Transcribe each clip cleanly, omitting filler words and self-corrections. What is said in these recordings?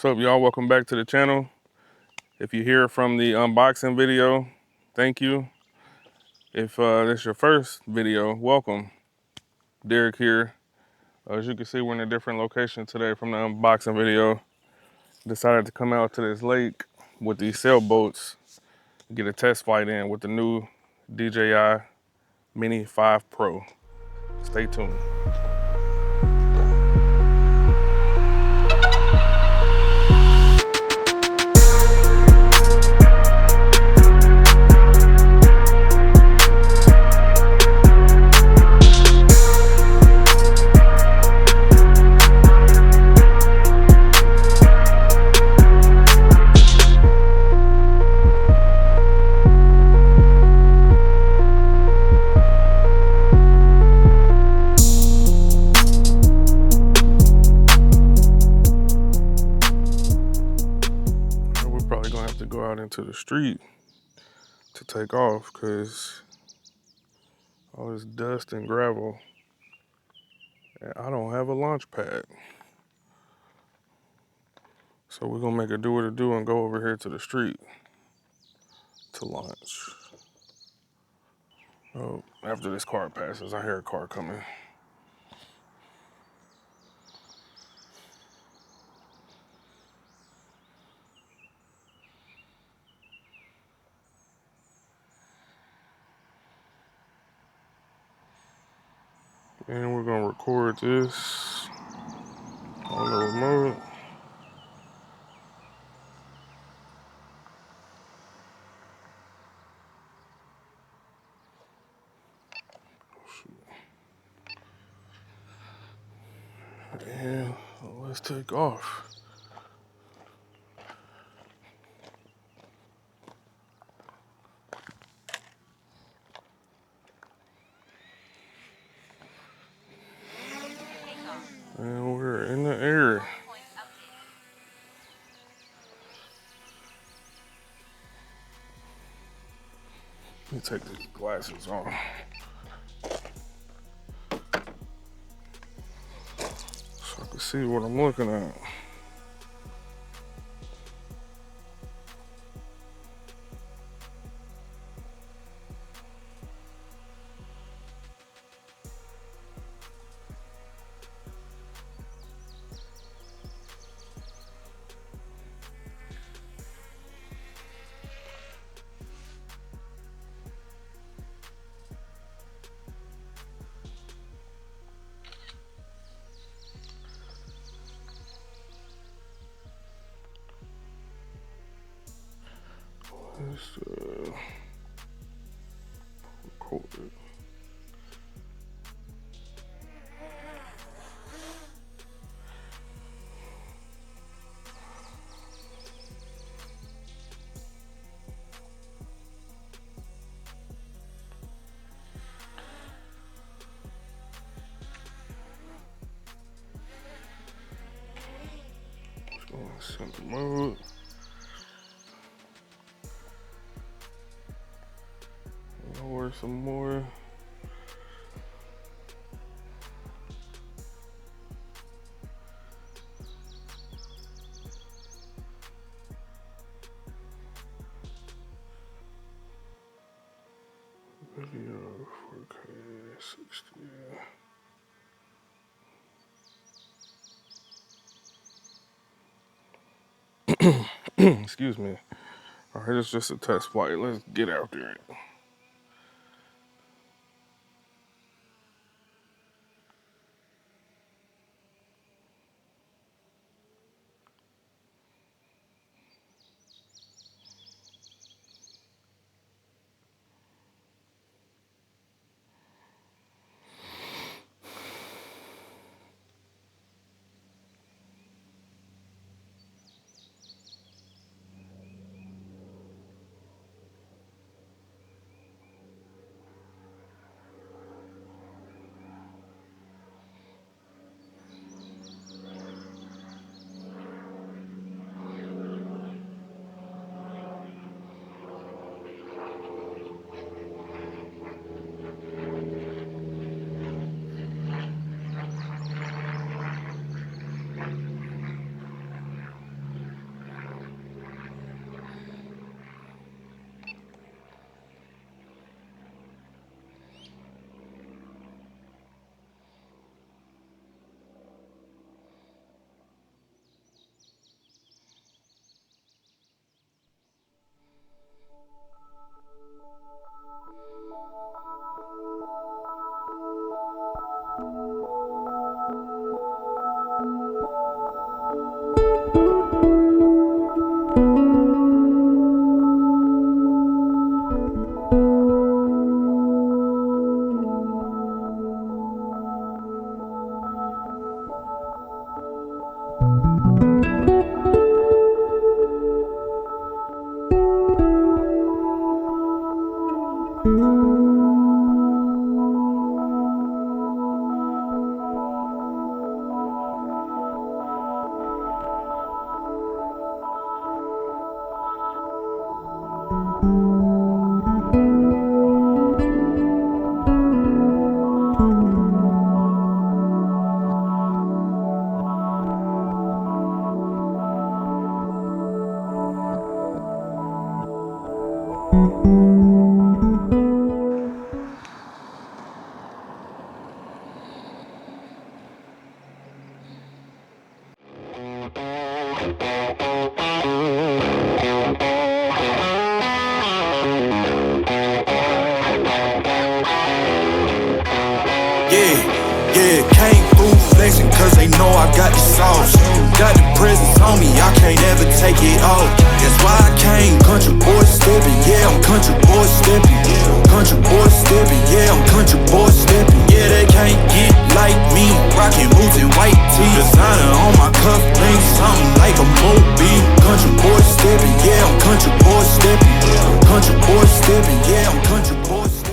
What's up, y'all? Welcome back to the channel. If you're here from the unboxing video, thank you. If this is your first video, welcome. Derek here. As you can see, we're in a different location today from the unboxing video. Decided to come out to this lake with these sailboats, get a test flight in with the new DJI Mini 5 Pro. Stay tuned. Probably gonna have to go out into the street to take off because all this dust and gravel, and I don't have a launch pad. So we're gonna make a do what it do and go over here to the street to launch. Oh, after this car passes, I hear a car coming. And we're gonna record this on the remote. And let's take off. And we're in the air. Let me take these glasses off so I can see what I'm looking at. Let's record it. Simple mode. Lower some more. Video 4K 60. Excuse me. All right, it's just a test flight. Let's get out there. Yeah, can't fool flexing cause they know I got the sauce. Got the presence on me, I can't ever take it off. That's why I came country boy stepping, yeah, I'm country boy stepping. Country boy stepping, yeah, I'm country boy stepping. Yeah, they can't get like me, rockin' boots and white tee. Designer on my cuff, links, something like a movie. Country boy stepping, yeah, I'm country boy stepping. Country boy stepping, yeah, I'm country boy stepping.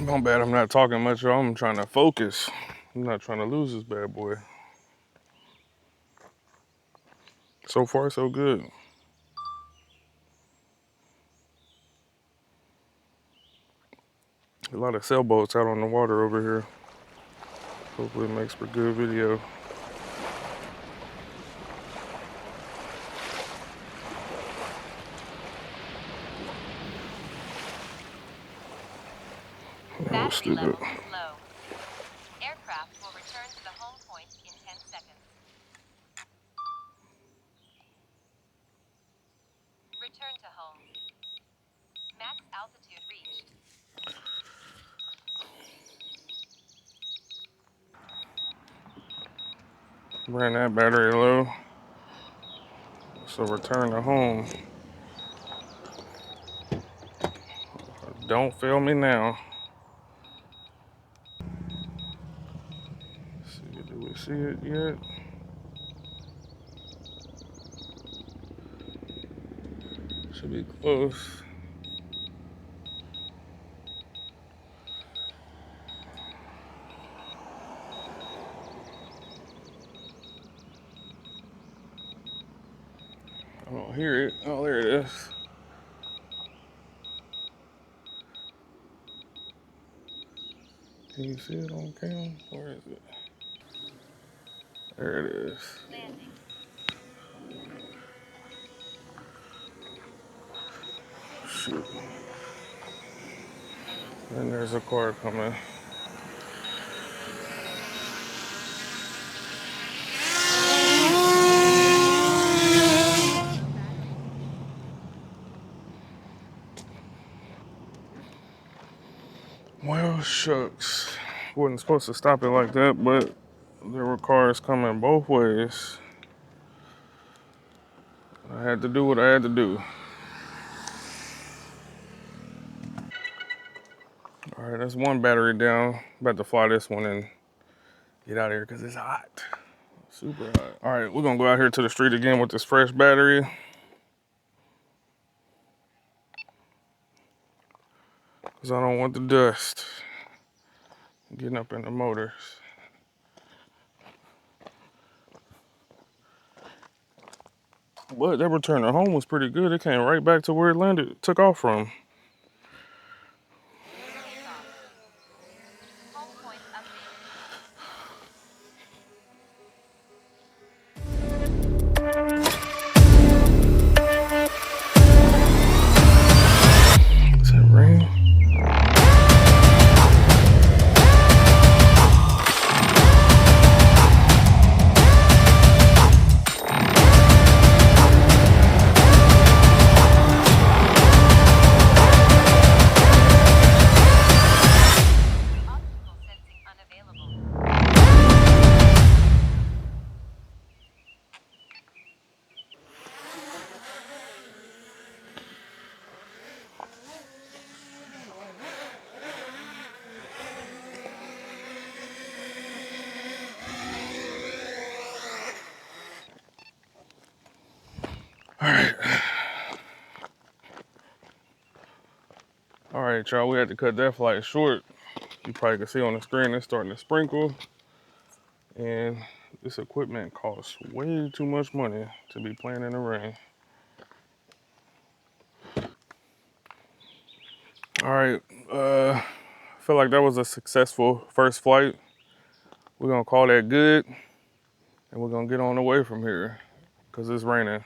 My bad, I'm not talking much, y'all. I'm trying to focus. I'm not trying to lose this bad boy. So far, so good. A lot of sailboats out on the water over here. Hopefully it makes for good video. Battery level is low. Aircraft will return to the home point in 10 seconds. Return to home. Max altitude reached. Ran that battery low. So return to home. Don't fail me now. Let's see, do we see it yet? Should be close. I don't hear it. Oh, there it is. Can you see it on cam? Where is it? There it is. Landing. Shoot. And there's a car coming. Well, shucks. Wasn't supposed to stop it like that, but there were cars coming both ways. I had to do what I had to do. All right, that's one battery down. About to fly this one and get out of here because it's hot. Super hot. All right, we're gonna go out here to the street again with this fresh battery. Cause I don't want the dust getting up in the motors. But that return to home was pretty good. It came right back to where it landed, took off from. Home point updated. Is that rain? Optical sensing unavailable. All right, y'all, we had to cut that flight short. You probably can see on the screen it's starting to sprinkle. And this equipment costs way too much money to be playing in the rain. All right, I feel like that was a successful first flight. We're gonna call that good, and we're gonna get on the way from here, cause it's raining.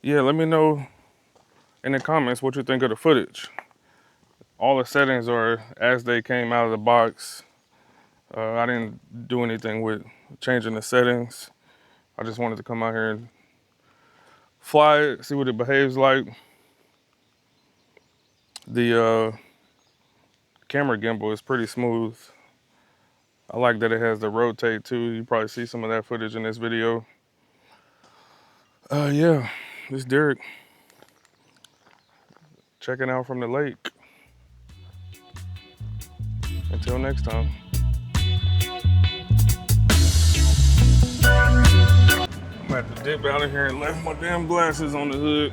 Yeah, let me know in the comments what you think of the footage. All the settings are as they came out of the box. I didn't do anything with changing the settings. I just wanted to come out here and fly it, see what it behaves like. The camera gimbal is pretty smooth. I like that it has the rotate too. You probably see some of that footage in this video. Yeah, this Derek checking out from the lake. Until next time. I'm about to dip out of here and left my damn glasses on the hood.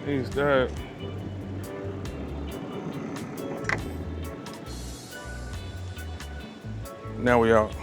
He's dead. Now we out.